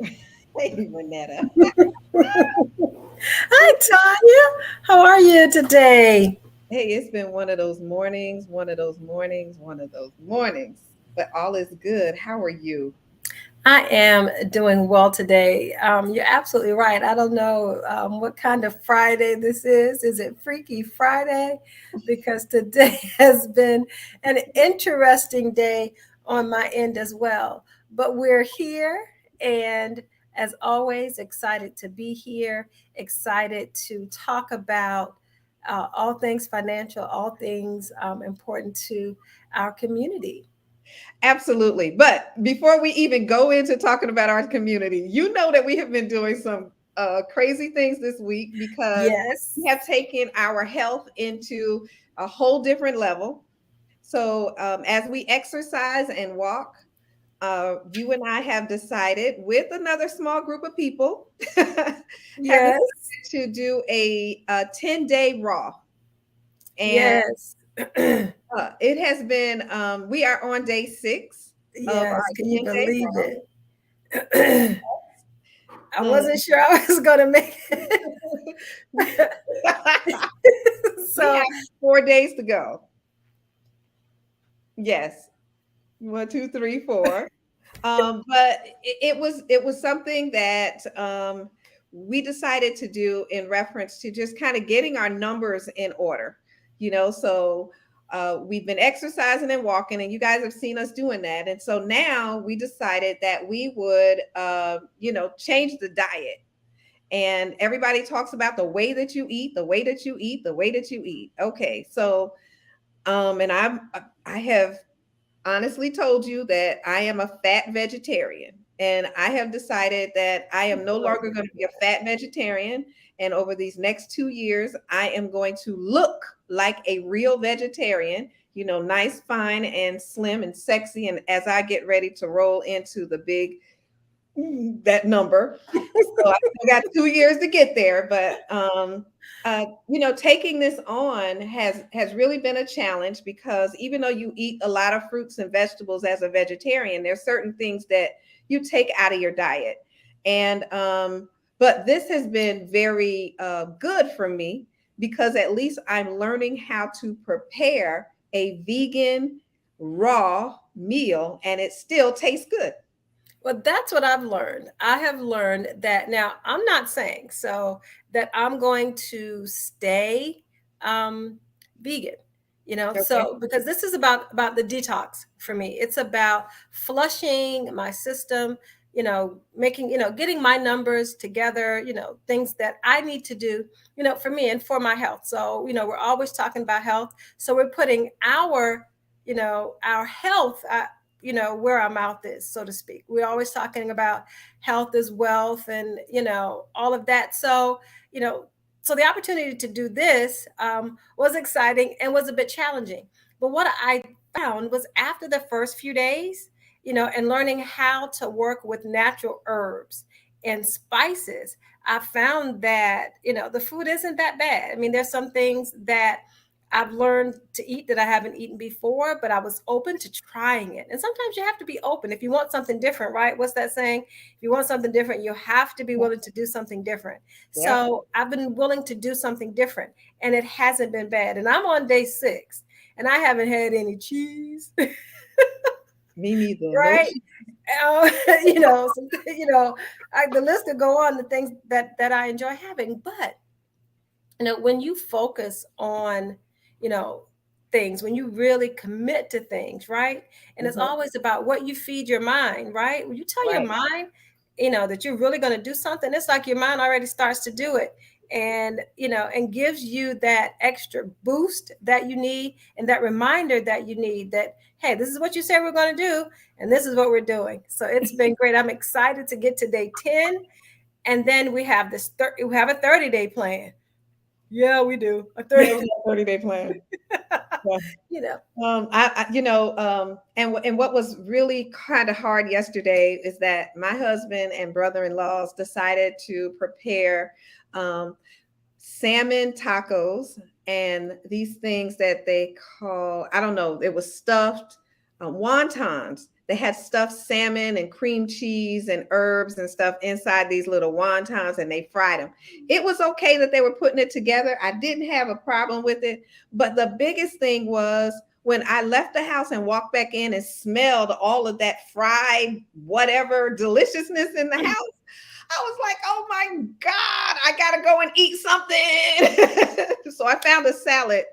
Hey, Manetta. Hi, Tanya. How are you today? Hey, it's been one of those mornings, one of those mornings, one of those mornings, but all is good. How are you? I am doing well today. You're absolutely right. I don't know what kind of Friday this is. Is it Freaky Friday? Because today has been an interesting day on my end as well. But we're here, and as always, excited to be here, excited to talk about all things financial, all things important to our community. Absolutely. But before we even go into talking about our community, you know that we have been doing some crazy things this week because Yes. we have taken our health into a whole different level. So, as we exercise and walk, you and I have decided with another small group of people have decided Yes. to do a 10-day raw. And Yes. it has been, we are on day 6 of our Yes. Can you 10-day believe raw. it? I Um, wasn't sure I was going to make it. we So, have 4 days to go. Yes. 1, 2, 3, 4. But it was something that we decided to do in reference to just kind of getting our numbers in order. So we've been exercising and walking, and you guys have seen us doing that. And so now we decided that we would, change the diet. And everybody talks about the way that you eat, the way that you eat, the way that you eat. Okay, so and I have honestly told you that I am a fat vegetarian. And I have decided that I am no longer going to be a fat vegetarian. And over these next 2 years, I am going to look like a real vegetarian, nice, fine, and slim and sexy. And as I get ready to roll into the big, that number. So I still got 2 years to get there, but taking this on has really been a challenge because even though you eat a lot of fruits and vegetables as a vegetarian, there's certain things that you take out of your diet, and but this has been very good for me because at least I'm learning how to prepare a vegan raw meal, and it still tastes good. well, that's what I've learned. I have learned that now I'm not saying so that I'm going to stay um, vegan, Okay. so because this is about the detox for me. It's about flushing my system, making, getting my numbers together, things that I need to do, for me and for my health. So, we're always talking about health. So we're putting our health, where our mouth is, so to speak. We're always talking about health is wealth and, all of that. So, you know, so the opportunity to do this was exciting and was a bit challenging. But what I found was after the first few days, and learning how to work with natural herbs and spices, I found that, the food isn't that bad. I mean, there's some things that I've learned to eat that I haven't eaten before, but I was open to trying it. And sometimes you have to be open if you want something different, right? What's that saying? If you want something different, you have to be willing to do something different. Yep. So I've been willing to do something different, and it hasn't been bad. And I'm on day 6, and I haven't had any cheese, Me neither. No. right? Uh, so, the list could go on, the things that I enjoy having. But when you focus on, you know, things, when you really commit to things, right? And it's Mhm. always about what you feed your mind, right? When you tell your Right. mind, that you're really going to do something, it's like your mind already starts to do it. And, and gives you that extra boost that you need and that reminder that you need that, hey, this is what you said we're going to do. And this is what we're doing. So it's been great. I'm excited to get to day 10. And then we have a 30-day plan. Yeah, we do. A Yeah, 30, we got 30-day plan. Yeah. you know. And what was really kind of hard yesterday is that my husband and brother-in-laws decided to prepare um, salmon tacos and these things that they call, I don't know, it was stuffed wontons They had stuffed salmon and cream cheese and herbs and stuff inside these little wontons, and they fried them. It was okay that they were putting it together. I didn't have a problem with it. But the biggest thing was when I left the house and walked back in and smelled all of that fried whatever deliciousness in the house. I was like, oh my God, I got to go and eat something. So I found a salad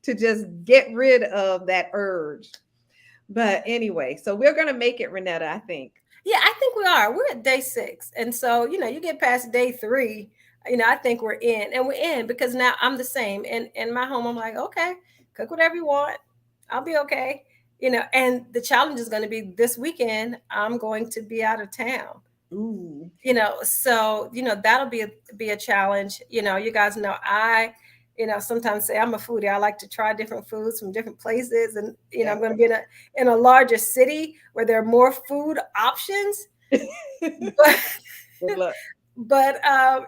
to just get rid of that urge. But anyway, so we're going to make it, Renetta, I think. Yeah, I think we are. We're at day 6. And so, you get past day 3, I think we're in. And we're in because now I'm the same. And in my home, I'm like, okay, cook whatever you want. I'll be okay. And the challenge is going to be this weekend, I'm going to be out of town. Ooh. So that'll be a challenge. You guys know sometimes say I'm a foodie. I like to try different foods from different places, and I'm going to be in a larger city where there are more food options. But Good luck. but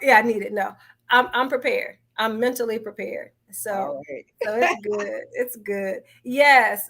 yeah, I need it. No, I'm prepared. I'm mentally prepared. So All right. so it's good. It's good. Yes,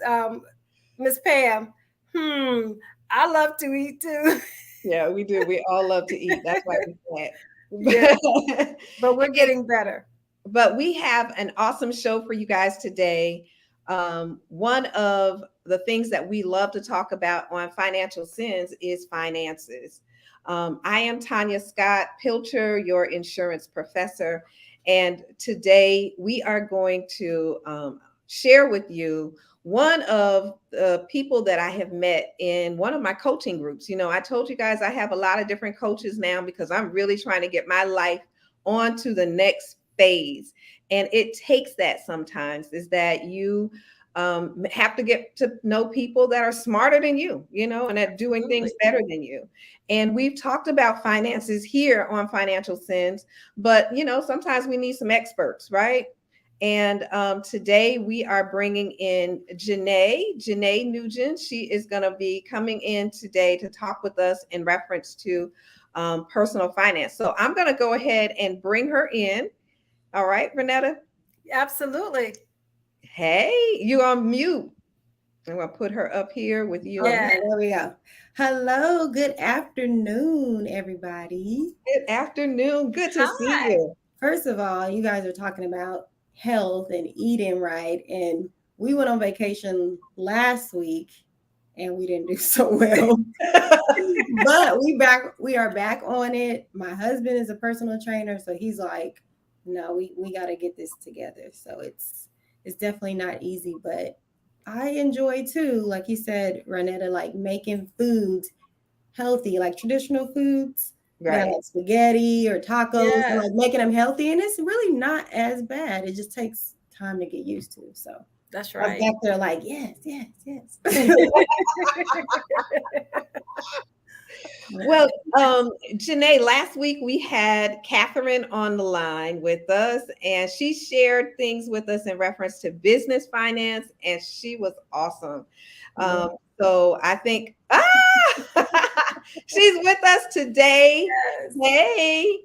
Miss Pam. I love to eat too. Yeah, we do. We all love to eat. That's why we Yeah, fat. but we're getting better. But we have an awesome show for you guys today. One of the things that we love to talk about on Financial Sins is finances. I am Tanya Scott Pilcher, your insurance professor. And today we are going to share with you one of the people that I have met in one of my coaching groups. I told you guys I have a lot of different coaches now because I'm really trying to get my life on to the next phase. And it takes that sometimes, is that you have to get to know people that are smarter than you, and at doing things better than you. And we've talked about finances here on Financial Sins, but sometimes we need some experts, right? And today we are bringing in Janae Nugent. She is going to be coming in today to talk with us in reference to personal finance. So I'm going to go ahead and bring her in. All right, Renetta. Absolutely. Hey, you on mute. I'm going to put her up here with you on. Yeah. Okay, there we go. Hello, good afternoon, everybody. Good afternoon. Good to see Hi. you. First of all, you guys are talking about health and eating right, and we went on vacation last week and we didn't do so well. But we are back on it. My husband is a personal trainer, so he's like, no, we got to get this together. So it's definitely not easy, but I enjoy too, like you said, Renetta, like making foods healthy, like traditional foods, Right. like spaghetti or tacos, and Yeah. like making them healthy. And it's really not as bad. It just takes time to get used to. So That's I was right. back there like, yes, yes, yes. Well, Janae, last week we had Catherine on the line with us, and she shared things with us in reference to business finance, and she was awesome. Yeah. So I think, she's with us today. Yes. Hey.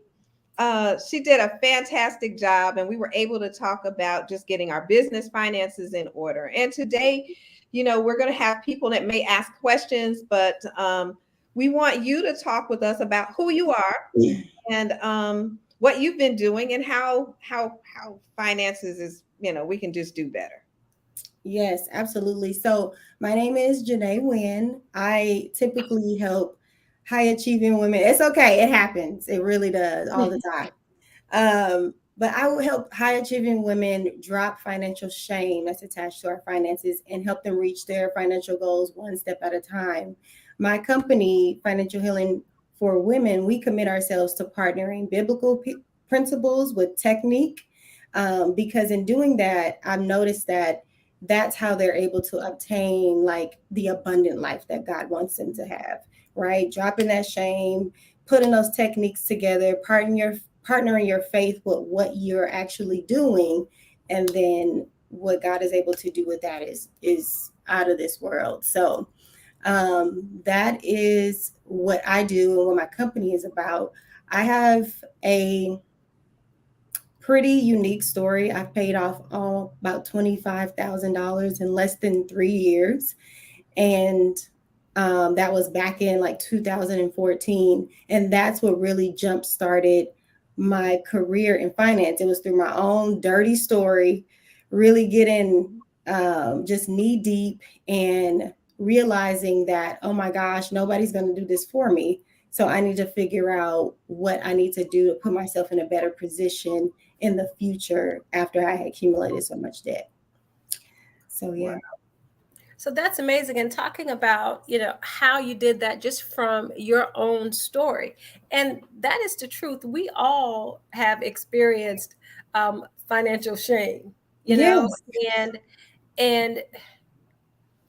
She did a fantastic job, and we were able to talk about just getting our business finances in order. And today, we're going to have people that may ask questions, but we want you to talk with us about who you are and what you've been doing and how finances is, we can just do better. Yes, absolutely. So my name is Janae Wynn. I typically help high achieving women. It's okay, it happens. It really does all the time. But I will help high achieving women drop financial shame that's attached to our finances and help them reach their financial goals one step at a time. My company, Financial Healing for Women, we commit ourselves to partnering biblical principles with technique, because in doing that, I've noticed that that's how they're able to obtain like the abundant life that God wants them to have, right? Dropping that shame, putting those techniques together, partnering your faith with what you're actually doing, and then what God is able to do with that is out of this world. So that is what I do and what my company is about. I have a pretty unique story. I've paid off about $25,000 in less than 3 years. And That was back in like 2014. And that's what really jump started my career in finance. It was through my own dirty story, really getting just knee deep and realizing that, oh my gosh, nobody's going to do this for me. So I need to figure out what I need to do to put myself in a better position in the future after I had accumulated so much debt. So, Wow. yeah. So that's amazing. And talking about, how you did that just from your own story. And that is the truth. We all have experienced financial shame, Yes. and and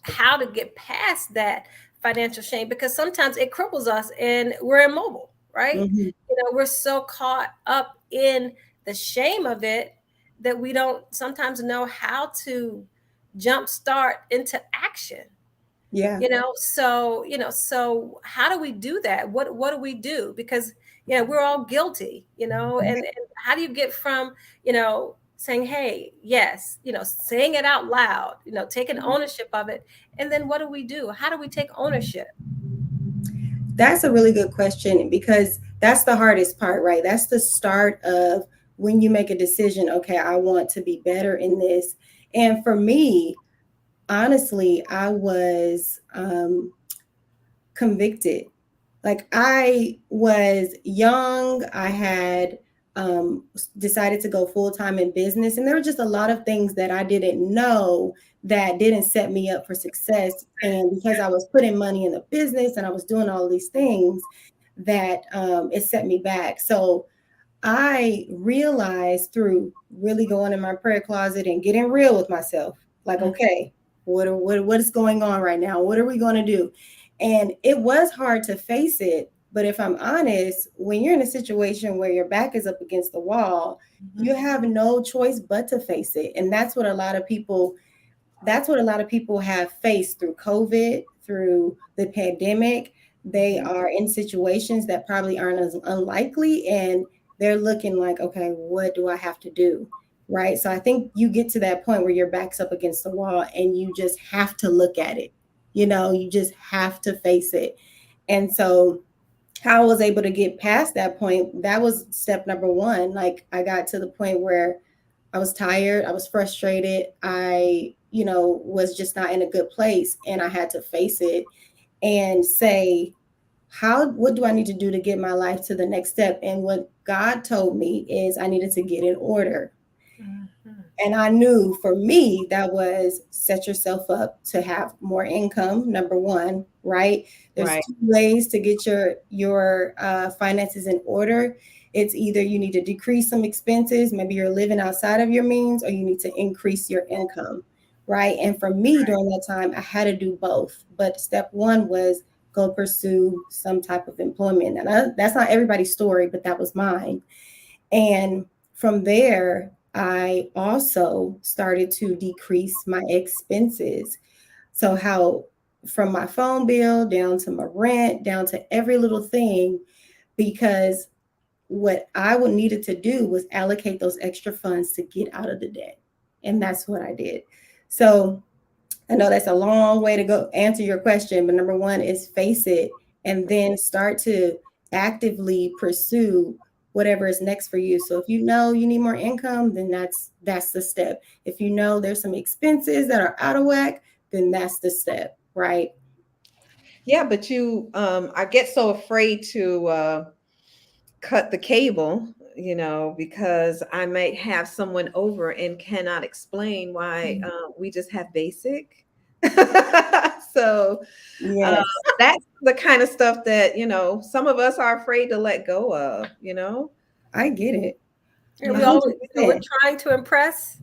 how to get past that financial shame, because sometimes it cripples us and we're immobile, right? Hmm. We're so caught up in the shame of it that we don't sometimes know how to jump start into action. Yeah. So how do we do that? What do we do? Because we're all guilty, and how do you get from saying, hey, yes, saying it out loud, taking ownership of it, and then what do we do? How do we take ownership? That's a really good question because that's the hardest part, right? That's the start of when you make a decision, okay, I want to be better in this. And for me, honestly, I was convicted. Like I was young, I had decided to go full time in business, and there were just a lot of things that I didn't know that didn't set me up for success. And because I was putting money in the business and I was doing all these things, that it set me back. So I realized through really going in my prayer closet and getting real with myself, like, Mhm. okay, what is going on right now? What are we going to do? And it was hard to face it. But if I'm honest, when you're in a situation where your back is up against the wall, you have no choice but to face it. And that's what a lot of people have faced through COVID, through the pandemic. They Mhm. are in situations that probably aren't as unlikely, and they're looking like, okay, what do I have to do? Right. So I think you get to that point where your back's up against the wall and you just have to look at it. You just have to face it. And so, how I was able to get past that point, that was step number one. Like, I got to the point where I was tired, I was frustrated, was just not in a good place. And I had to face it and say, what do I need to do to get my life to the next step? And what God told me is I needed to get in order. Mhm. And I knew for me, that was set yourself up to have more income, number one, right? There's Right. two ways to get your finances in order. It's either you need to decrease some expenses, maybe you're living outside of your means, or you need to increase your income, right? And for me, during that time, I had to do both. But step one was go pursue some type of employment. And that's not everybody's story, but that was mine. And from there, I also started to decrease my expenses. So, how from my phone bill down to my rent, down to every little thing, because what I would needed to do was allocate those extra funds to get out of the debt. And that's what I did. So, I know that's a long way to go answer your question, but number one is face it and then start to actively pursue whatever is next for you. So if you know you need more income, then that's the step. If you know there's some expenses that are out of whack, then that's the step, right? Yeah, but I get so afraid to cut the cable, because I might have someone over and cannot explain why we just have basic. So Yes, that's the kind of stuff that, some of us are afraid to let go of. I get it. And A we Yeah. always, hundred we're percent. trying to impress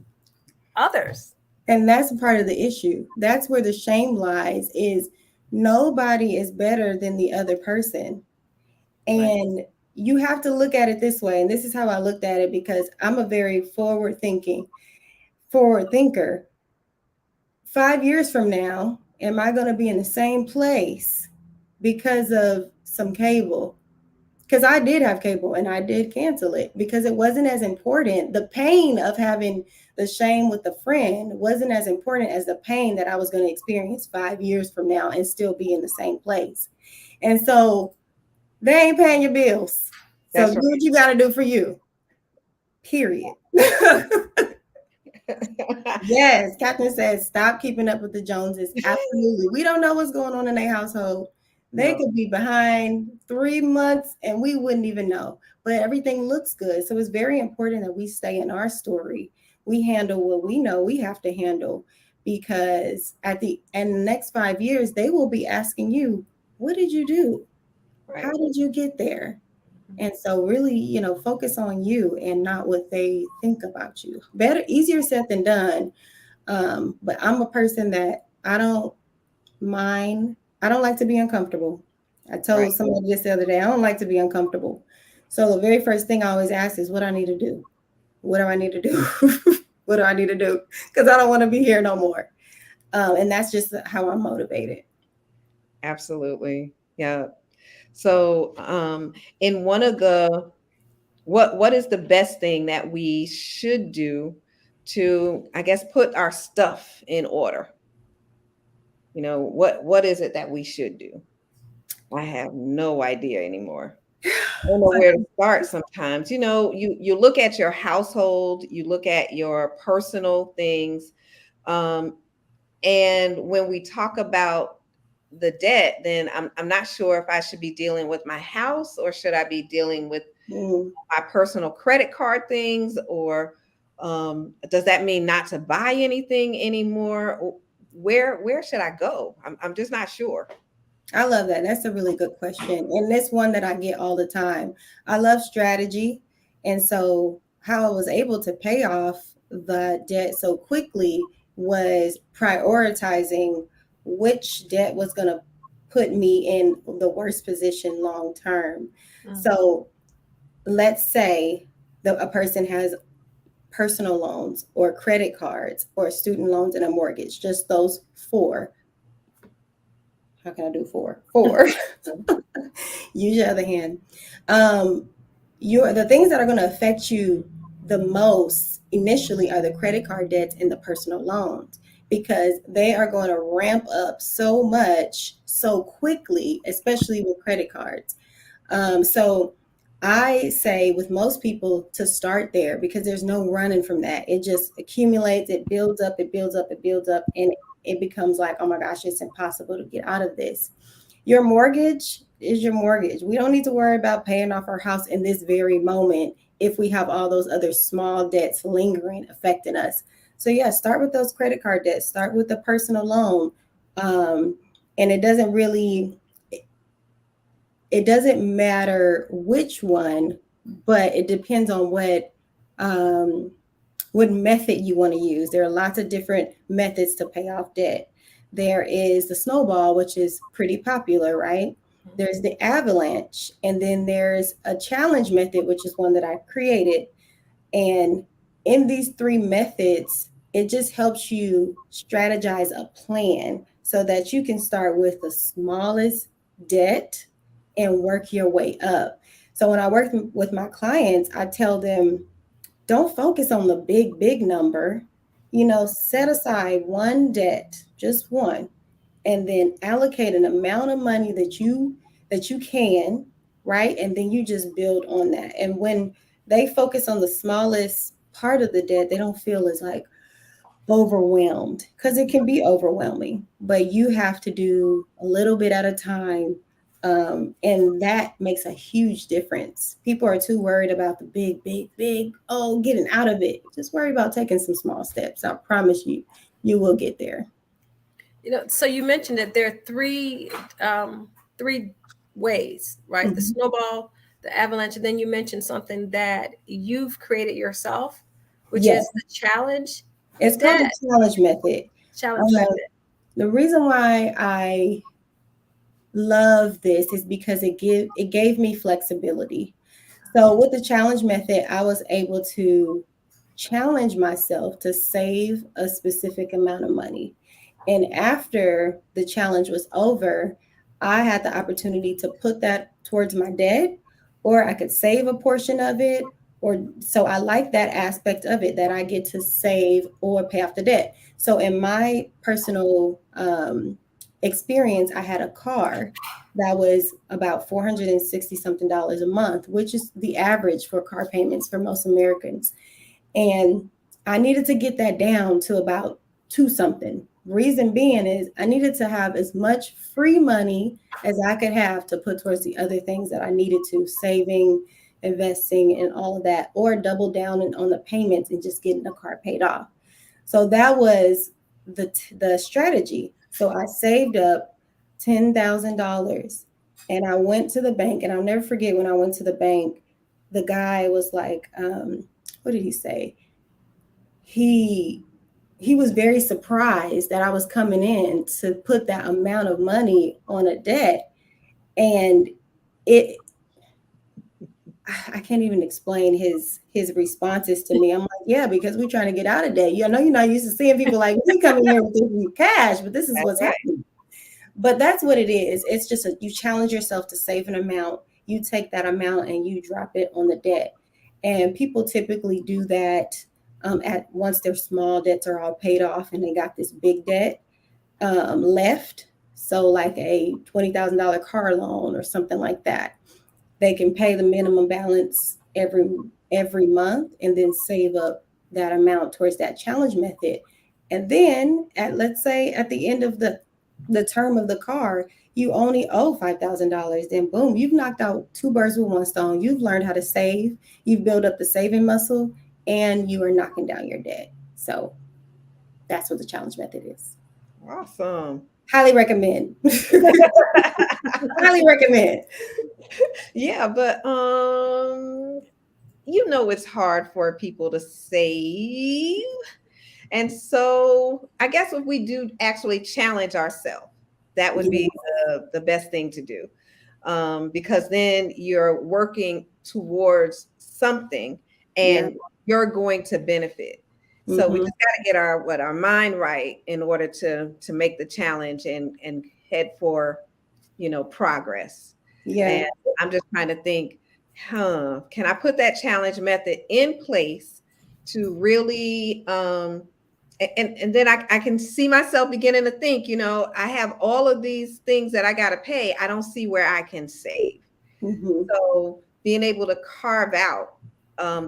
others. And that's part of the issue. That's where the shame lies is nobody is better than the other person. Right. And you have to look at it this way. And this is how I looked at it because I'm a very forward thinker. 5 years from now, am I going to be in the same place because of some cable? because I did have cable and I did cancel it because it wasn't as important. The pain of having the shame with the friend wasn't as important as the pain that I was going to experience 5 years from now and still be in the same place. And so they ain't paying your bills. So That's do what you got to do for you, period. right. Yes, Captain says stop keeping up with the Joneses. Absolutely. We don't know what's going on in their household. They No, could be behind 3 months and we wouldn't even know. But everything looks good. So it's very important that we stay in our story. We handle what we know we have to handle because at the end the next 5 years, they will be asking you, what did you do? How right. did you get there? And so really, focus on you and not what they think about you. Better, easier said than done. But I'm a person that I don't mind. I don't like to be uncomfortable. I Right. told somebody this the other day, I don't like to be uncomfortable. So the very first thing I always ask is what I need to do. What do I need to do? What do I need to do? Because I don't want to be here no more. And that's just how I'm motivated. Absolutely. Yeah. So, in one of the what is the best thing that we should do to, I guess, put our stuff in order? What is it that we should do? I have no idea anymore. I don't know where to start sometimes. You look at your household, you look at your personal things, um, and when we talk about the debt, then I'm not sure if I should be dealing with my house or should I be dealing with Mm. my personal credit card things, or does that mean not to buy anything anymore? Where should I go? I'm just not sure. I love that. That's a really good question. And this one that I get all the time. I love strategy. And so, how I was able to pay off the debt so quickly was prioritizing which debt was going to put me in the worst position long term. Mm. So, let's say that a person has personal loans or credit cards or student loans and a mortgage, just those four. How can I do four? Four. Use your other hand. Um, the things that are going to affect you the most initially are the credit card debts and the personal loans because they are going to ramp up so much so quickly, especially with credit cards. So I say with most people to start there because there's no running from that. It just accumulates, it builds up, it builds up, it builds up, and it becomes like, oh my gosh, it's impossible to get out of this. Your mortgage is your mortgage. We don't need to worry about paying off our house in this very moment if we have all those other small debts lingering affecting us. So yeah, start with those credit card debts, start with the personal loan. And it doesn't matter which one, but it depends on what method you want to use. There are lots of different methods to pay off debt. There is the snowball, which is pretty popular, right? There's the avalanche, and then there's a challenge method, which is one that I created. And in these three methods, it just helps you strategize a plan so that you can start with the smallest debt and work your way up. So when I work with my clients, I tell them, don't focus on the big number. Set aside one debt, just one, and then allocate an amount of money that you can, right? And then you just build on that. And when they focus on the smallest part of the debt, they don't feel as like overwhelmed because it can be overwhelming, but you have to do a little bit at a time. And that makes a huge difference. People are too worried about the big, oh, getting out of it. Just worry about taking some small steps. I promise you, you will get there. So you mentioned that there are three ways, right? The Mhm. snowball, the avalanche, and then you mentioned something that you've created yourself, which Yes, is the challenge it's called the debt challenge method. challenge Uh, method. the reason why I love this is because it gave me flexibility. So with the challenge method, I was able to challenge myself to save a specific amount of money. And after the challenge was over, I had the opportunity to put that towards my debt or I could save a portion of it. Or so I like that aspect of it, that I get to save or pay off the debt. So in my personal experience, I had a car that was about 460 something dollars a month, which is the average for car payments for most Americans. And I needed to get that down to about two something. Reason being is I needed to have as much free money as I could have to put towards the other things that I needed to, saving, investing, and all of that, or double down on the payments and just getting the car paid off. So that was the strategy. So I saved up $10,000 and I went to the bank. And I'll never forget when I went to the bank, the guy was like, what did he say? He was very surprised that I was coming in to put that amount of money on a debt. And it I can't even explain his responses to me. I'm like, yeah, because we're trying to get out of debt. You know, you're not used to seeing people like me coming here with cash, but this is That's what's right. happening. But that's what it is. It's just you challenge yourself to save an amount. You take that amount and you drop it on the debt. And people typically do that at once their small debts are all paid off and they got this big debt left. So like a $20,000 car loan or something like that. They can pay the minimum balance every month and then save up that amount towards that challenge method. And then let's say at the end of the term of the car, you only owe $5,000. Then boom, you've knocked out two birds with one stone. You've learned how to save. You've built up the saving muscle, and you are knocking down your debt. So that's what the challenge method is. Awesome. Highly recommend. Highly recommend. Yeah, but it's hard for people to save. And so I guess if we do actually challenge ourselves, that would be the best thing to do. Because then you're working towards something Yeah. and you're going to benefit. So we Mhm. just got to get our mind right in order to make the challenge and head for, progress. Yeah. And I'm just trying to think, can I put that challenge method in place to really and then I can see myself beginning to think, I have all of these things that I got to pay. I don't see where I can save. Mhm. So being able to carve out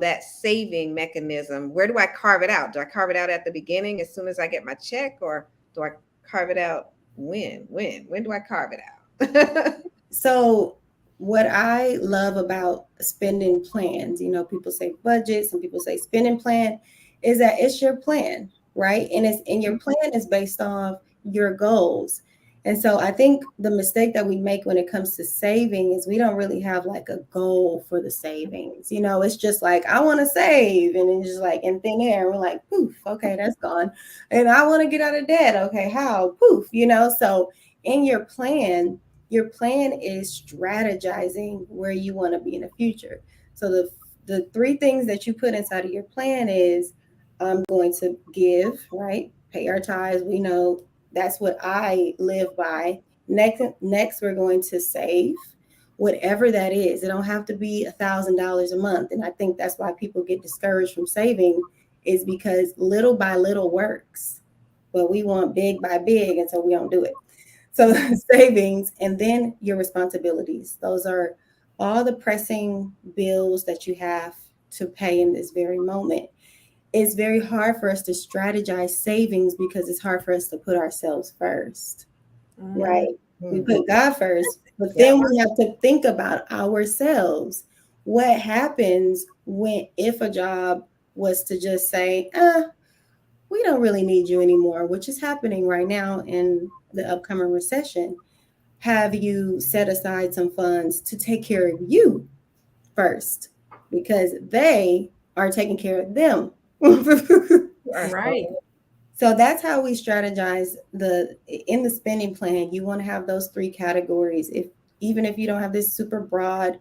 that saving mechanism, where do I carve it out? Do I carve it out at the beginning as soon as I get my check, or do I carve it out when do I carve it out? So, what I love about spending plans, people say budget, some people say spending plan, is that it's your plan, right? And your plan is based off your goals. And so I think the mistake that we make when it comes to saving is we don't really have like a goal for the savings. It's just like, I want to save. And it's just like in thin air. We're like, poof, okay, that's gone. And I want to get out of debt. Okay, how? Poof. So in your plan is strategizing where you want to be in the future. So the three things that you put inside of your plan is I'm going to give, right? Pay our tithes. We know that's what I live by. Next we're going to save, whatever that is. It don't have to be $1,000 a month. And I think that's why people get discouraged from saving, is because little by little works, but we want big by big, and so we don't do it. So savings, and then your responsibilities. Those are all the pressing bills that you have to pay in this very moment. It's very hard for us to strategize savings because it's hard for us to put ourselves first, right? We Mhm. put God first, but Yeah. then we have to think about ourselves. What happens if a job was to just say, we don't really need you anymore, which is happening right now in the upcoming recession. Have you set aside some funds to take care of you first? Because they are taking care of them. Right. So that's how we strategize in the spending plan. You want to have those three categories. Even if you don't have this super broad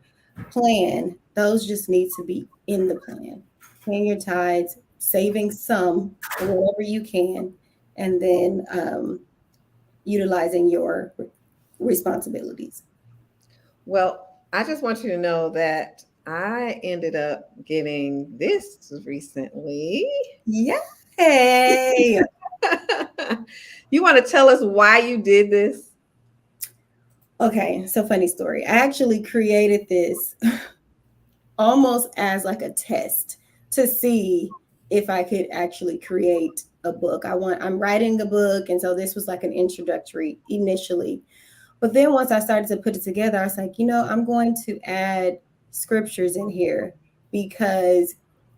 plan, those just need to be in the plan. Paying your tithes, saving some, whatever you can, and then utilizing your responsibilities. Well, I just want you to know that I ended up getting this recently. Yay! You want to tell us why you did this? Okay, so funny story. I actually created this almost as like a test to see if I could actually create a book. I'm writing a book, and so this was like an introductory initially. But then once I started to put it together, I was like, I'm going to add scriptures in here because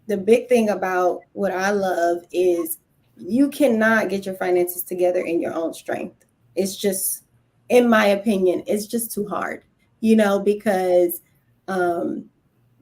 the big thing about what I love is you cannot get your finances together in your own strength. It's just, in my opinion, it's just too hard, because um,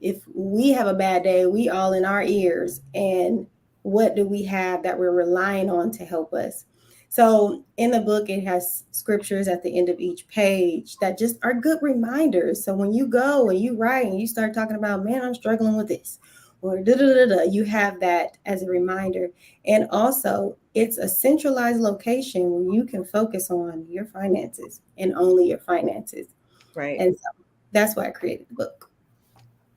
if we have a bad day, we all in our ears. And what do we have that we're relying on to help us? So in the book, it has scriptures at the end of each page that just are good reminders. So when you go and you write and you start talking about, man, I'm struggling with this, or da da da da, you have that as a reminder. And also, it's a centralized location where you can focus on your finances and only your finances. Right. And so that's why I created the book.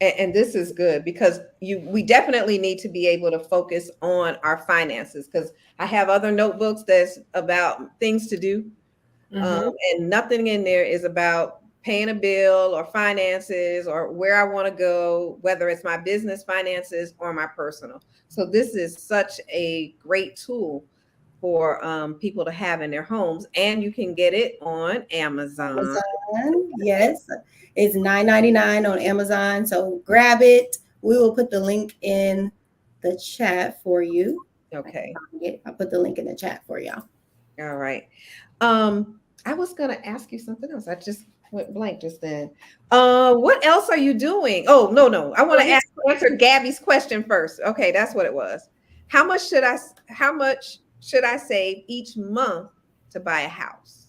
And this is good because we definitely need to be able to focus on our finances, because I have other notebooks that's about things to do, Mm-hmm. and nothing in there is about paying a bill or finances or where I want to go, whether it's my business finances or my personal. So this is such a great tool for people to have in their homes, and you can get it on Amazon. Amazon, yes, it's $9.99 on Amazon. So grab it. We will put the link in the chat for you. I can Okay. find it. I'll put the link in the chat for y'all. All right. I was gonna ask you something else. I just went blank just then. What else are you doing? Oh, no, no. I want Well, to answer Gabby's question first. Okay, that's what it was. How much should I save each month to buy a house?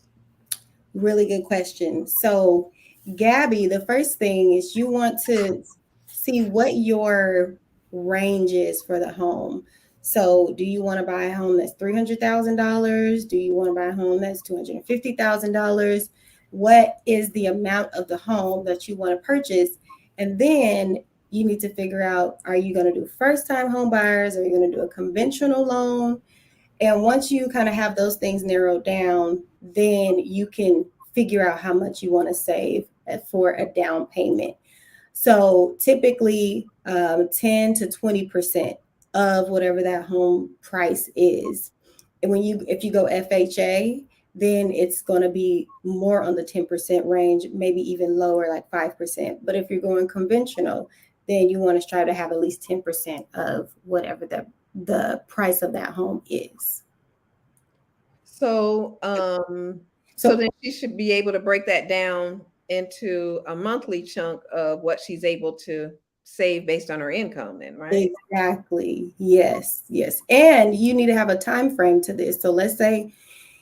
Really good question. So, Gabby, the first thing is you want to see what your range is for the home. So, do you want to buy a home that's $300,000? Do you want to buy a home that's $250,000? What is the amount of the home that you want to purchase? And then you need to figure out, are you going to do first time home buyers? Are you going to do a conventional loan? And once you kind of have those things narrowed down, then you can figure out how much you want to save for a down payment. So typically, 10 to 20% of whatever that home price is. And if you go FHA, then it's going to be more on the 10% range, maybe even lower, like 5%. But if you're going conventional, then you want to try to have at least 10% of whatever the price of that home is. So, so So then she should be able to break that down into a monthly chunk of what she's able to save based on her income, then, right? exactly. Yes, yes. And you need to have a time frame to this. So let's say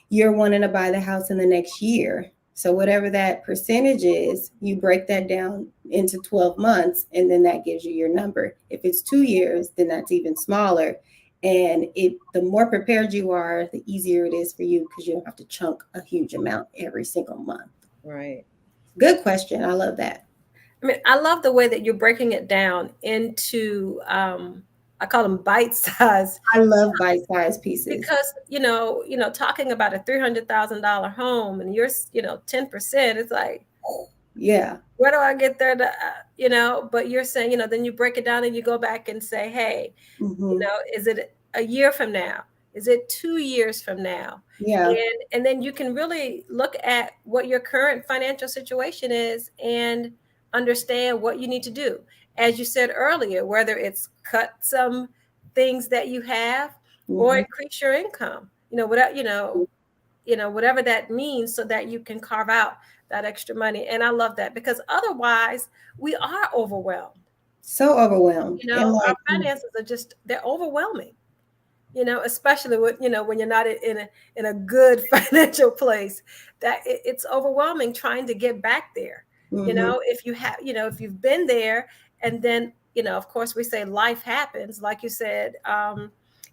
you're wanting to buy the house in the next year. So whatever that percentage is, you break that down into 12 months, and then that gives you your number. If it's 2 years, then that's even smaller. And the more prepared you are, the easier it is for you because you don't have to chunk a huge amount every single month. Right. Good question. I love that. I mean, I love the way that you're breaking it down into, I call them bite size, I love bite-sized pieces. because talking about a $300,000 home and you're 10%, it's like, Yeah. where do I get there to, but you're saying, then you break it down and you go back and say, hey, Hmm. is it a year from now? Is it 2 years from now? Yeah. And then you can really look at what your current financial situation is and understand what you need to do. As you said earlier, whether it's cut some things that you have or Hmm. increase your income, whatever that means, so that you can carve out that extra money. And I love that, because otherwise we are overwhelmed. So overwhelmed. And Our like, finances are just, they're overwhelming, especially with, when you're not in a good financial place, that it's overwhelming trying to get back there. mhm. If you have, if you've been there, and then, of course we say life happens, like you said,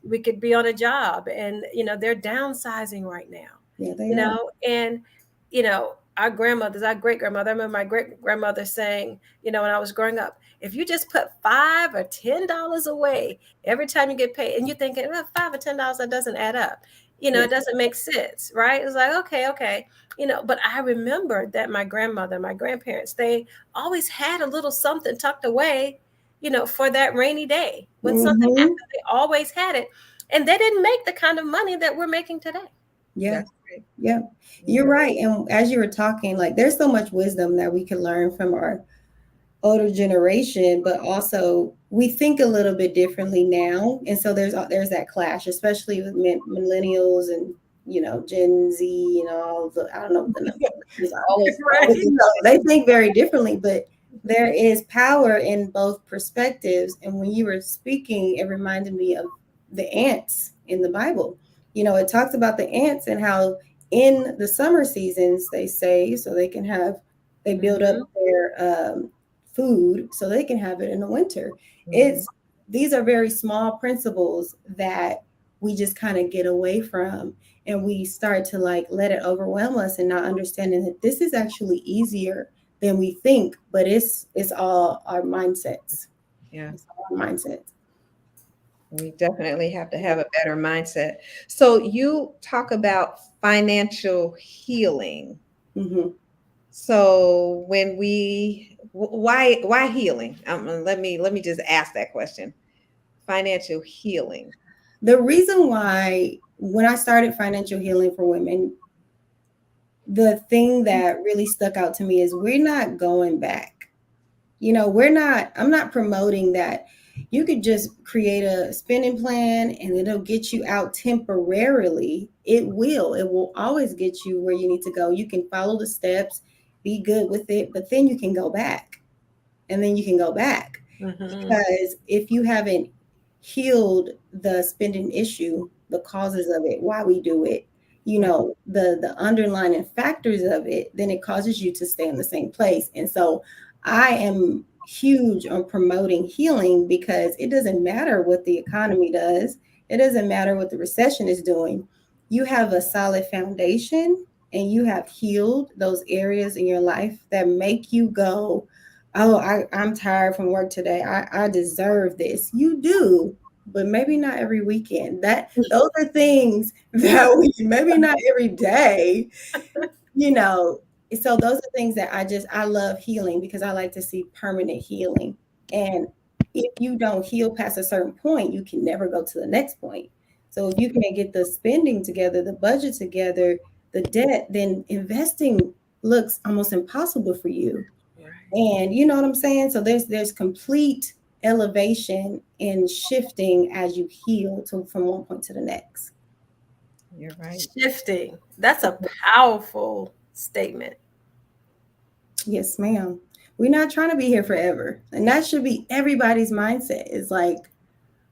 we could be on a job and, they're downsizing right now, Yeah, they are. and, you know, our grandmothers, our great grandmother, I remember my great grandmother saying, when I was growing up, if you just put $5 or $10 away every time you get paid, and you're thinking, well, $5 or $10, that doesn't add up. Yes. It doesn't make sense, right? It's like, okay, okay. But I remember that my grandmother, my grandparents, they always had a little something tucked away, for that rainy day. When something Mm-hmm. happened, they always had it. And they didn't make the kind of money that we're making today. Yeah. That's right. Yeah. You're right. And as you were talking, like there's so much wisdom that we can learn from our older generation, but also we think a little bit differently now, and so there's that clash, especially with millennials and Gen Z and all the I don't know what the numbers are, All those, Right. but they think very differently. But there is power in both perspectives, and when you were speaking, it reminded me of the ants in the Bible. It talks about the ants and how in the summer seasons they save so they build up Mhm. their food so they can have it in the winter. Mhm. It's These are very small principles that we just kind of get away from, and we start to like let it overwhelm us and not understanding that this is actually easier than we think, but it's all our mindsets. Yeah. It's all our mindsets. We definitely have to have a better mindset. So you talk about financial healing. Hmm. So when why healing? Let me just ask that question. Financial healing. The reason why when I started financial healing for women, the thing that really stuck out to me is we're not going back. I'm not promoting that you could just create a spending plan and it'll get you out temporarily. It will always get you where you need to go. You can follow the steps, be good with it, but then you can go back, and then you can go back. Mhm. Because if you haven't healed the spending issue, the causes of it, why we do it, Right. the underlying factors of it, then it causes you to stay in the same place. And so I am huge on promoting healing because it doesn't matter what the economy does. It doesn't matter what the recession is doing. You have a solid foundation and you have healed those areas in your life that make you go, oh, I'm tired from work today. I deserve this. You do, but maybe not every weekend. Those are things that we maybe not every day, you know. So those are things that I love healing because I like to see permanent healing. And if you don't heal past a certain point, you can never go to the next point. So if you can't get the spending together, the budget together, the debt, then investing looks almost impossible for you. Right. And you know what I'm saying? So there's complete elevation and shifting as you heal from one point to the next. You're right. Shifting. That's a powerful statement. Yes, ma'am. We're not trying to be here forever. And that should be everybody's mindset. Is like,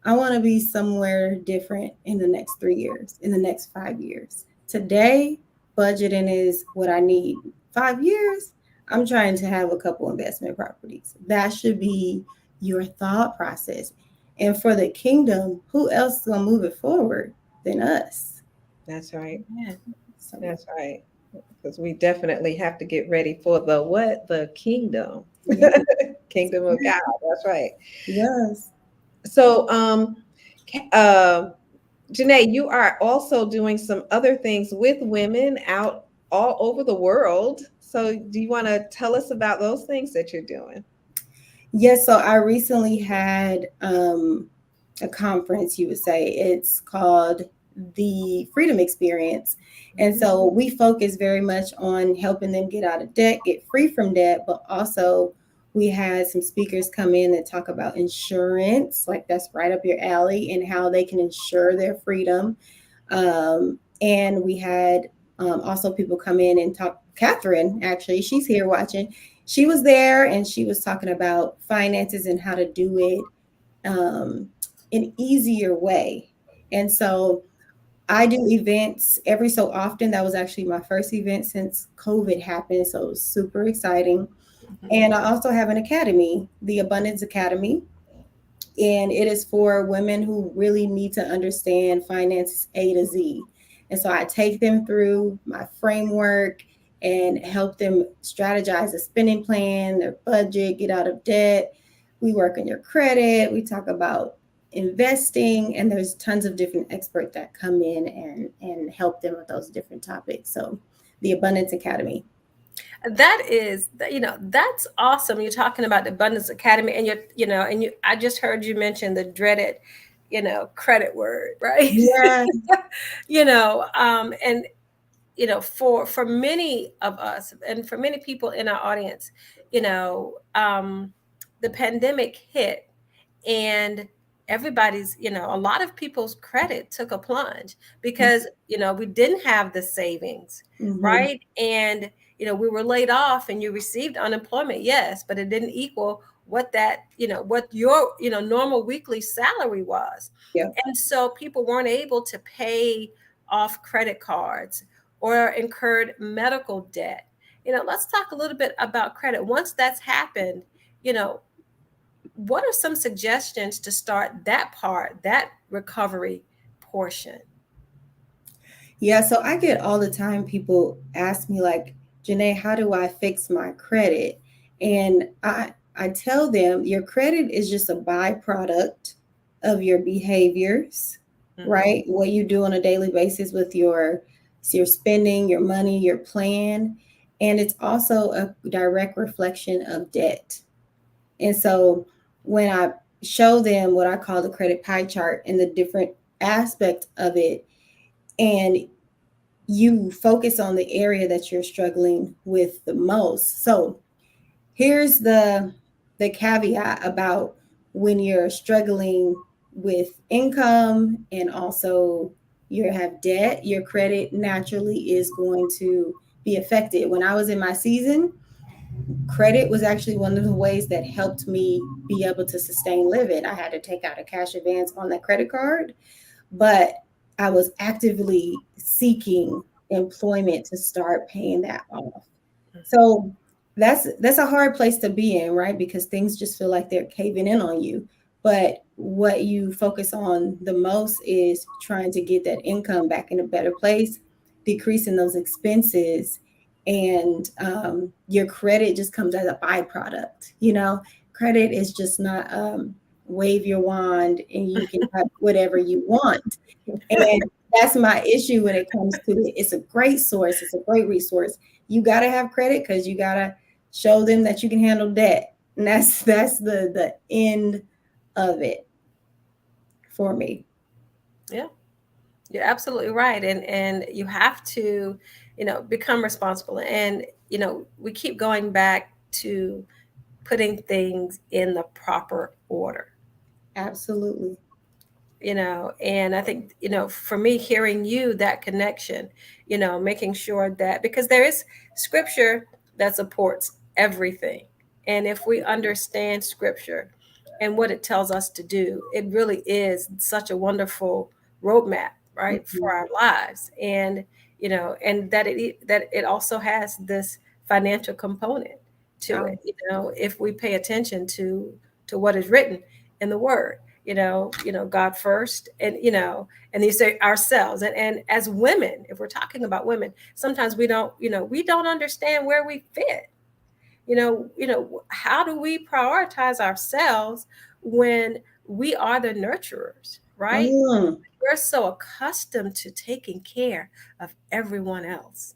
I want to be somewhere different in the next 3 years, in the next 5 years. Today, budgeting is what I need. 5 years, I'm trying to have a couple investment properties. That should be your thought process. And for the kingdom, who else is going to move it forward than us? That's right. Yeah. So, That's right. Because we definitely have to get ready for the what? The kingdom. yeah. Kingdom of God. That's right. Yes. So Janae, you are also doing some other things with women out all over the world. So do you want to tell us about those things that you're doing? Yes. So I recently had a conference, you would say. It's called the Freedom Experience. And Mhm. so we focus very much on helping them get out of debt, get free from debt, but also we had some speakers come in that talk about insurance, like that's right up your alley, and how they can insure their freedom. And we had also people come in and talk. Catherine, actually, she's here watching. She was there and she was talking about finances and how to do it um, an easier way. And so I do events every so often. That was actually my first event since COVID happened. So it was super exciting. Mhm. And I also have an academy, the Abundance Academy. And it is for women who really need to understand finance A to Z. And so I take them through my framework and help them strategize a spending plan, their budget, get out of debt. We work on your credit. We talk about investing, and there's tons of different experts that come in and help them with those different topics. So the Abundance Academy. That is, that's awesome. You're talking about the Abundance Academy, and I just heard you mention the dreaded, credit word, right? Yeah. And for many of us, and for many people in our audience, the pandemic hit, and everybody's, a lot of people's credit took a plunge because we didn't have the savings, Mm-hmm. right? And we were laid off, and you received unemployment, yes, but it didn't equal what your normal weekly salary was. Yeah. And so people weren't able to pay off credit cards or incurred medical debt. Let's talk a little bit about credit. Once that's happened, you know what are some suggestions to start that recovery portion? Yeah, so I get all the time people ask me like, Janae, how do I fix my credit? And I tell them your credit is just a byproduct of your behaviors, Mm-hmm. right? What you do on a daily basis with your spending, your money, your plan, and it's also a direct reflection of debt. And so when I show them what I call the credit pie chart and the different aspects of it, and you focus on the area that you're struggling with the most. So here's the caveat about when you're struggling with income and also you have debt, your credit naturally is going to be affected. When I was in my season, credit was actually one of the ways that helped me be able to sustain living. I had to take out a cash advance on that credit card, but I was actively seeking employment to start paying that off. So that's a hard place to be in, right? Because things just feel like they're caving in on you. But what you focus on the most is trying to get that income back in a better place, decreasing those expenses, and your credit just comes as a byproduct. Credit is just not wave your wand and you can have whatever you want. And that's my issue when it comes to it. It's a great source. It's a great resource. You got to have credit because you got to show them that you can handle debt. And that's the end of it for me. Yeah, you're absolutely right. And you have to, become responsible. And, we keep going back to putting things in the proper order. Absolutely. And I think, for me, hearing you, that connection, making sure that, because there is scripture that supports everything. And if we understand scripture and what it tells us to do, it really is such a wonderful roadmap, right, Mhm. for our lives. And that it also has this financial component to Oh, it, if we pay attention to what is written in the word. God first, and you say ourselves, and as women, if we're talking about women, sometimes we don't understand where we fit. How do we prioritize ourselves when we are the nurturers, right? mm, We're so accustomed to taking care of everyone else.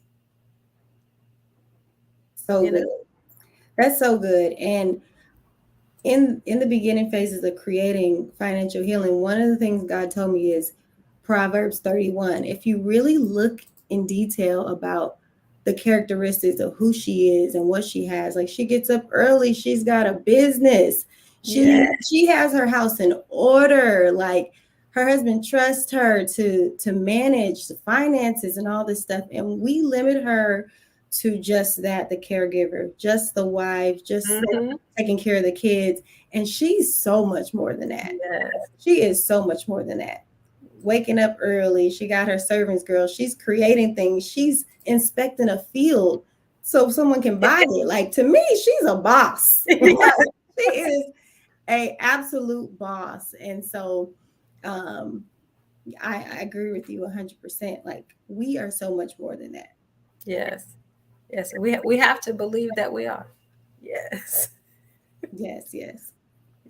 so you know good. That's so good. And in the beginning phases of creating financial healing, one of the things God told me is Proverbs 31. If you really look in detail about the characteristics of who she is and what she has, like she gets up early, she's got a business, yeah. she has her house in order, like her husband trusts her to manage the finances and all this stuff, and we limit her to just that, the caregiver, just the wife, just Hmm. taking care of the kids. And she's so much more than that. Yes. She is so much more than that. Waking up early, she got her servants girl, she's creating things, she's inspecting a field so someone can buy it. Like, to me, she's a boss. She is a absolute boss. And so um I agree with you 100%. Like, we are so much more than that. Yes. Yes, we have to believe that we are. Yes. Yes, yes.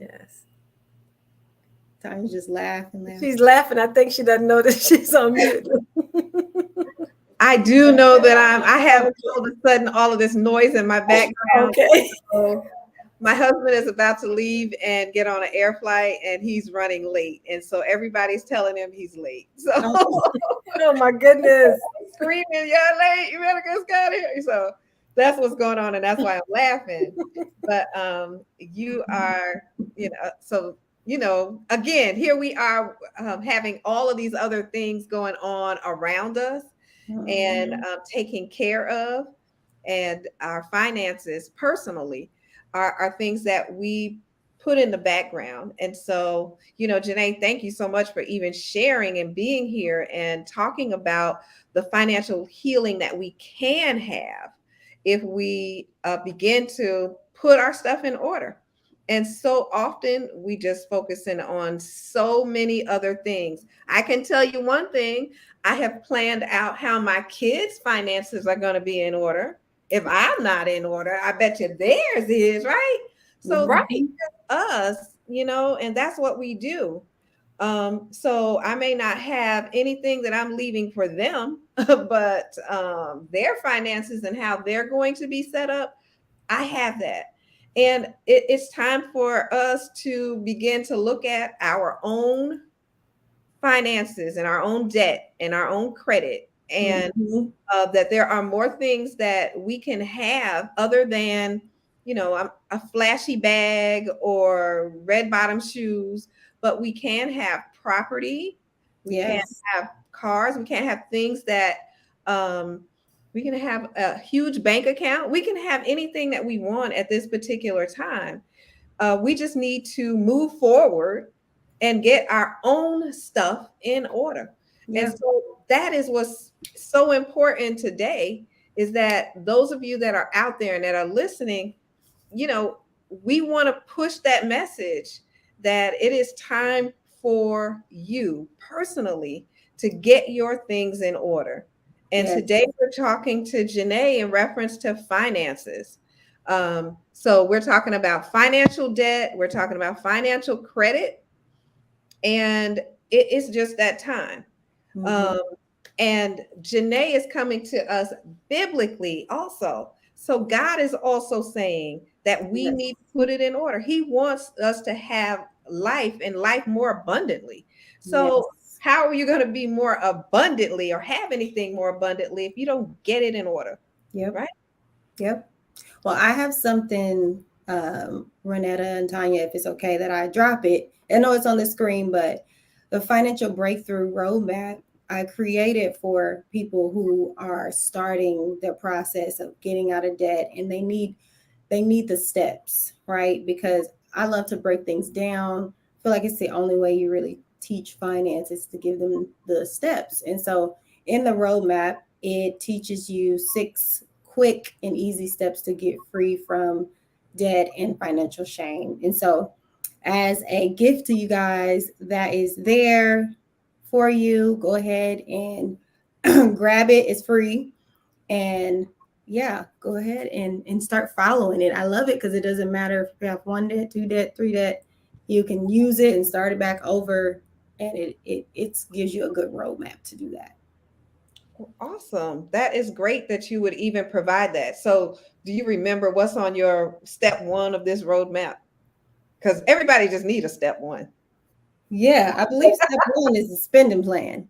Yes. Times just laugh and laugh. She's laughing. I think she doesn't know that she's on mute. I do know that I have Okay. all of a sudden all of this noise in my background. Okay. So my husband is about to leave and get on an air flight, and he's running late. And so everybody's telling him he's late. So Oh, Oh my goodness. screaming, "You're late. You better get out of here." So that's what's going on, and that's why I'm laughing. But you are, so again, here we are having all of these other things going on around us, and mhm. taking care of, and our finances personally are things that we put in the background. And so, Janae, thank you so much for even sharing and being here and talking about the financial healing that we can have if we begin to put our stuff in order. And so often we just focusing on so many other things. I can tell you one thing: I have planned out how my kids' finances are going to be in order. If I'm not in order, I bet you theirs is, right? So Right. Mhm. us, and that's what we do. So I may not have anything that I'm leaving for them, but their finances and how they're going to be set up, I have that. And it's time for us to begin to look at our own finances and our own debt and our own credit, and Mhm. that there are more things that we can have other than, a flashy bag or red bottom shoes, but we can have property, we can Yes. have cars, we can have things that, um, we can have a huge bank account, we can have anything that we want at this particular time. We just need to move forward and get our own stuff in order. And Yeah. so that is what's so important today, is that those of you that are out there and that are listening, you know, we want to push that message that it is time for you personally to get your things in order. And Yes. today we're talking to Janae in reference to finances. So we're talking about financial debt, we're talking about financial credit, and it's just that time. Mhm. Um, and Janae is coming to us biblically also. So God is also saying that we Yes. need to put it in order. He wants us to have life and life more abundantly. So Yes. how are you going to be more abundantly or have anything more abundantly if you don't get it in order? Yep. Right? Yep. Well, I have something, Renetta and Tanya, if it's okay that I drop it. I know it's on the screen, but the financial breakthrough roadmap I created for people who are starting the process of getting out of debt, and they need the steps, right? Because I love to break things down. I feel like it's the only way you really teach finance is to give them the steps. And so in the roadmap, it teaches you 6 quick and easy steps to get free from debt and financial shame. And so as a gift to you guys that is there for you, go ahead and grab it. It's free. And yeah, go ahead and start following it. I love it because it doesn't matter if you have 1 debt, 2 debt, 3 debt. You can use it and start it back over, and it gives you a good roadmap to do that. Awesome. That is great that you would even provide that. So do you remember what's on your step one of this roadmap? Because everybody just need a step one. Yeah, I believe step 1 is the spending plan.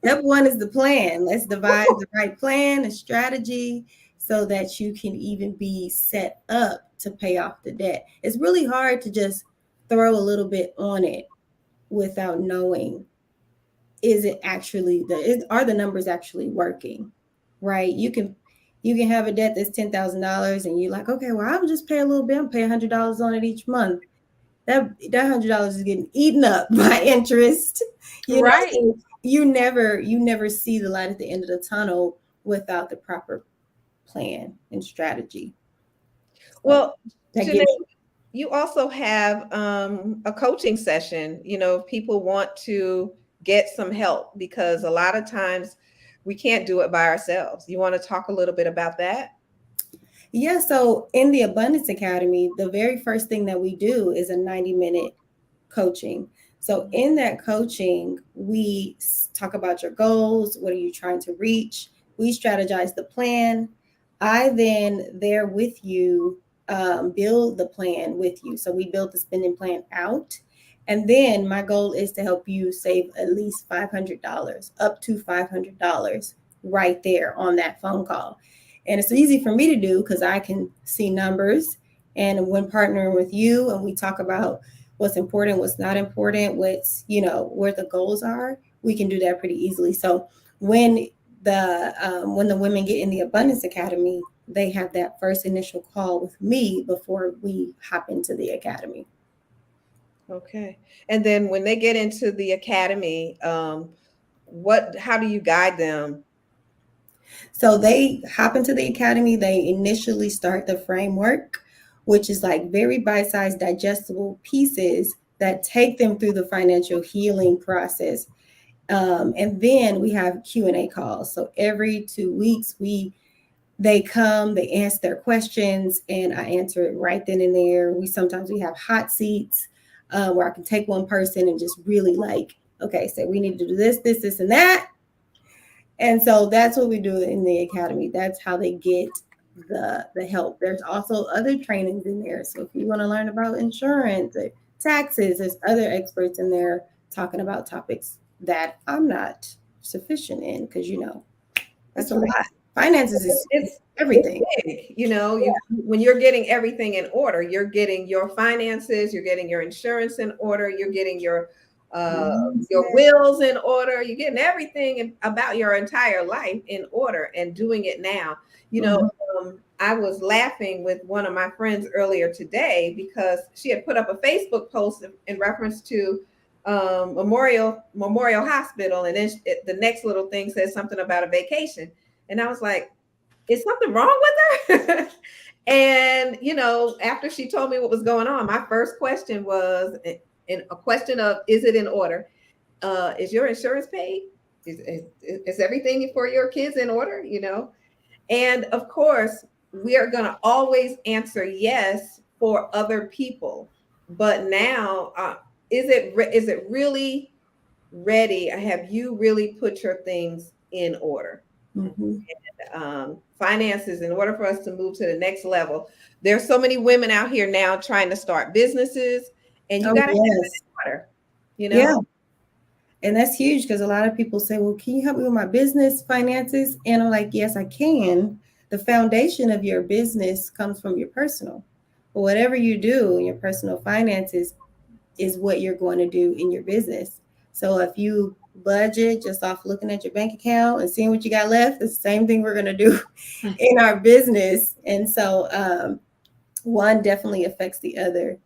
Step 1 is the plan. Let's devise the right plan, a strategy, so that you can even be set up to pay off the debt. It's really hard to just throw a little bit on it without knowing, is it actually are the numbers actually working, right? You can have a debt that's $10,000 and you're like, okay, well, I'll just pay a little bit. I'm pay $100 on it each month. That $100 is getting eaten up by interest. Right. So you never see the light at the end of the tunnel without the proper plan and strategy. So Well, that Janae, gives you also have a coaching session. If people want to get some help, because a lot of times we can't do it by ourselves. You want to talk a little bit about that? Yeah, so in the Abundance Academy, the very first thing that we do is a 90-minute coaching. So in that coaching, we talk about your goals. What are you trying to reach? We strategize the plan. I then there with you build the plan with you. So we build the spending plan out. And then my goal is to help you save at least $500, up to $500 right there on that phone call. And it's easy for me to do because I can see numbers. And when partnering with you and we talk about what's important, what's not important, what's, where the goals are, we can do that pretty easily. So when the women get in the Abundance Academy, they have that first initial call with me before we hop into the academy. Okay. And then when they get into the academy, how do you guide them? So they hop into the academy, they initially start the framework, which is like very bite-sized, digestible pieces that take them through the financial healing process. And then we have Q&A calls. So every 2 weeks, they come, they answer their questions, and I answer it right then and there. We have hot seats where I can take one person and just really like, okay, so we need to do this, and that. And so that's what we do in the academy. That's how they get the help. There's also other trainings in there. So if you want to learn about insurance, or taxes, there's other experts in there talking about topics that I'm not sufficient in because that's a lot. Finances is everything. It's big. When you're getting everything in order, you're getting your finances, you're getting your insurance in order, you're getting your wills in order, you're getting everything about your entire life in order and doing it now. I was laughing with one of my friends earlier today because she had put up a Facebook post in reference to Memorial Hospital, and then the next little thing says something about a vacation, and I was like, is something wrong with her? And after she told me what was going on, my first question was in a question of, is it in order? Is your insurance paid? Is everything for your kids in order? And of course, we are going to always answer yes for other people. But now, is it really ready? Have you really put your things in order? Mm-hmm. Finances, in order for us to move to the next level, there's so many women out here now trying to start businesses, and you got to have it in order. Yeah. And that's huge because a lot of people say, well, can you help me with my business finances? And I'm like, yes, I can. The foundation of your business comes from your personal. But whatever you do in your personal finances is what you're going to do in your business. So if you budget just off looking at your bank account and seeing what you got left, it's the same thing we're going to do in our business. And so one definitely affects the other.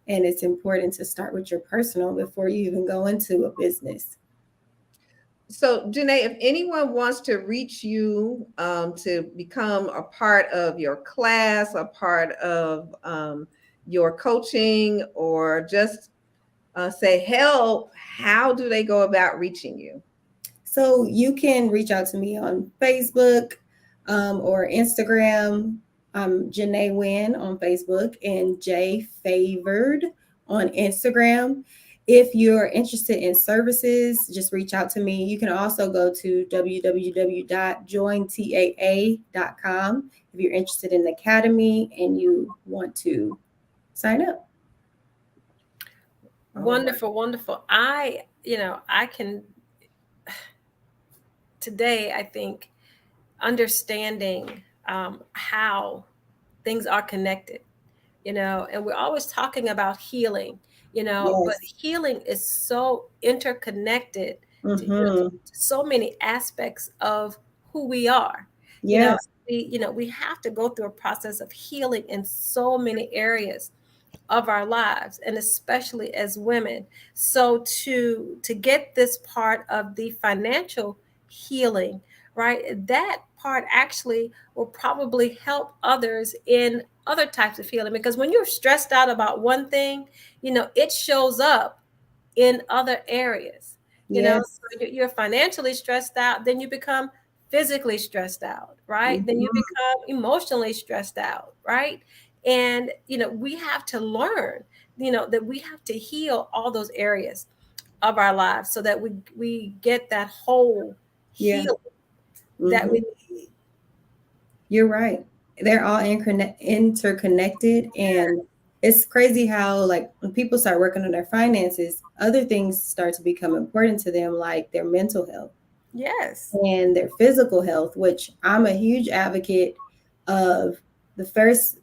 And it's important to start with your personal before you even go into a business. So, Janae, if anyone wants to reach you to become a part of your class, a part of your coaching, or just say help, how do they go about reaching you? So you can reach out to me on Facebook or Instagram. I'm Janae Wynn on Facebook and J Favored on Instagram. If you're interested in services, just reach out to me. You can also go to www.jointaa.com if you're interested in the academy and you want to sign up. Wonderful, wonderful. I can today, I think, understanding how things are connected, and we're always talking about healing, but healing is so interconnected to so many aspects of who we are. Yes. We have to go through a process of healing in so many areas of our lives, and especially as women. So to get this part of the financial healing, right, that part actually will probably help others in other types of healing, because when you're stressed out about one thing, it shows up in other areas. So you're financially stressed out, then you become physically stressed out, right? Then you become emotionally stressed out, right? And, we have to learn, that we have to heal all those areas of our lives so that we get that whole Yeah. healing that we need. You're right. They're all interconnected. And it's crazy how, like, when people start working on their finances, other things start to become important to them, like their mental health. Yes. And their physical health, which I'm a huge advocate of. The first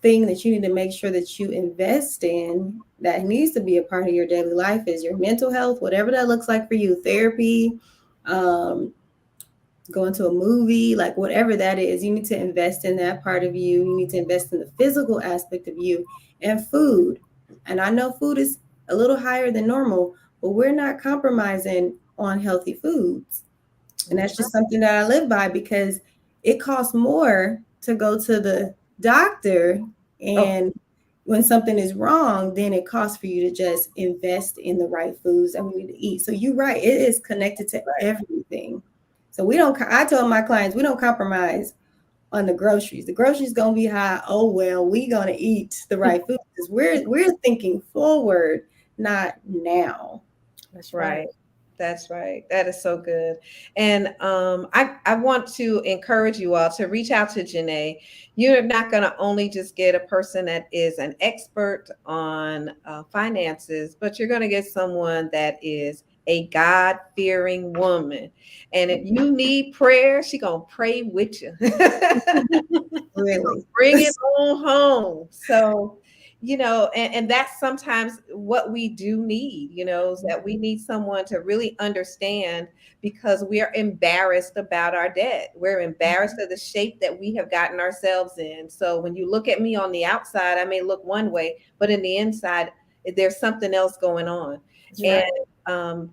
thing that you need to make sure that you invest in, that needs to be a part of your daily life, is your mental health, whatever that looks like for you. Therapy, going to a movie, like whatever that is, you need to invest in that part of you. You need to invest in the physical aspect of you, and food. And I know food is a little higher than normal, but we're not compromising on healthy foods. And that's just something that I live by, because it costs more to go to the doctor and when something is wrong, then it costs for you to just invest in the right foods that we need to eat. So you're right, it is connected to everything. So I tell my clients, we don't compromise on the groceries. The groceries gonna be high. Oh well, we gonna eat the right food, because we're thinking forward, not now. That's Right. That's right. That is so good. And I want to encourage you all to reach out to Janae. You're not going to only just get a person that is an expert on finances, but you're going to get someone that is a God-fearing woman. And if you need prayer, she's going to pray with you. Really. Bring it on home. So, and that's sometimes what we do need, is that we need someone to really understand, because we are embarrassed about our debt. We're embarrassed of the shape that we have gotten ourselves in. So when you look at me on the outside, I may look one way, but in the inside, there's something else going on. Right. And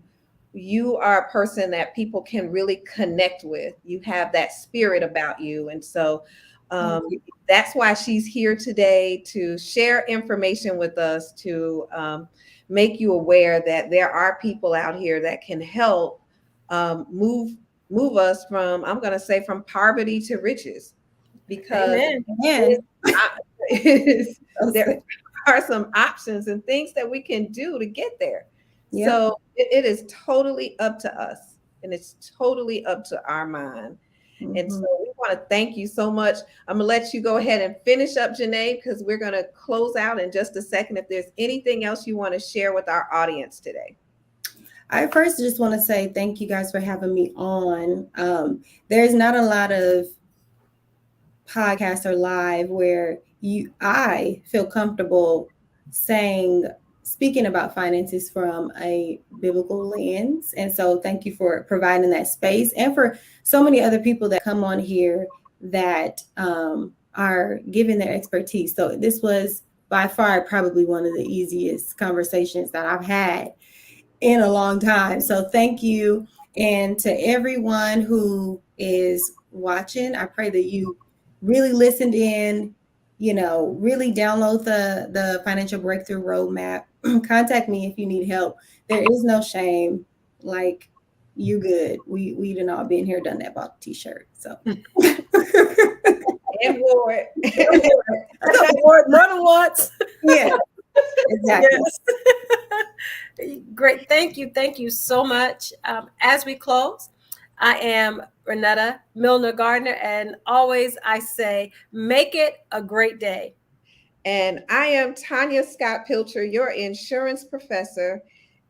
you are a person that people can really connect with. You have that spirit about you. And so that's why she's here today, to share information with us, to make you aware that there are people out here that can help move us from, I'm going to say, from poverty to riches, because there are some options and things that we can do to get there. Yep. So it is totally up to us, and it's totally up to our mind. And so we want to thank you so much. I'm going to let you go ahead and finish up, Janae, because we're going to close out in just a second. If there's anything else you want to share with our audience today. I first just want to say thank you guys for having me on. There's not a lot of podcasts or live where I feel comfortable speaking about finances from a biblical lens. And so thank you for providing that space, and for so many other people that come on here that are giving their expertise. So this was by far probably one of the easiest conversations that I've had in a long time. So thank you. And to everyone who is watching, I pray that you really listened in, really download the Financial Breakthrough Roadmap. Contact me if you need help. There is no shame. Like, you good. We done all been here, done that, bought the t-shirt. So and wore it. More than once. Yeah. Exactly. Yes. Great. Thank you so much. As we close, I am Renetta Milner Gardner, and always I say, make it a great day. And I am Tanya Scott Pilcher, your insurance professor,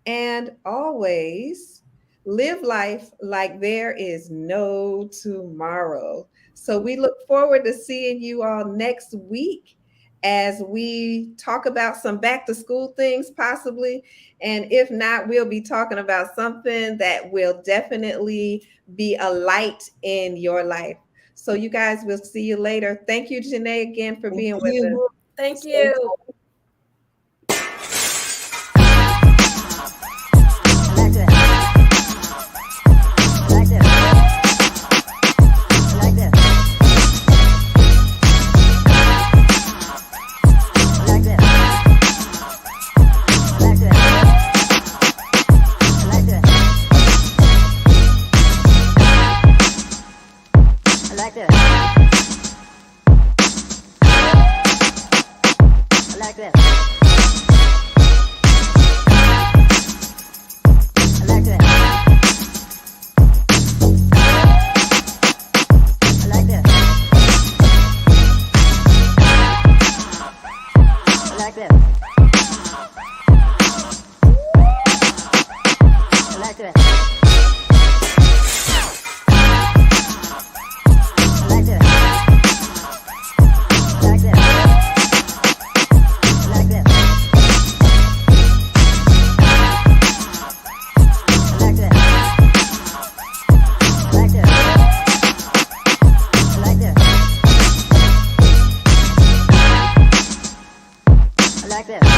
and always live life like there is no tomorrow. So we look forward to seeing you all next week as we talk about some back to school things possibly. And if not, we'll be talking about something that will definitely be a light in your life. So you guys, we'll see you later. Thank you, Janae, again for being with us. Thank you. like this. I like this. I like this. I like this. I like this. Like this.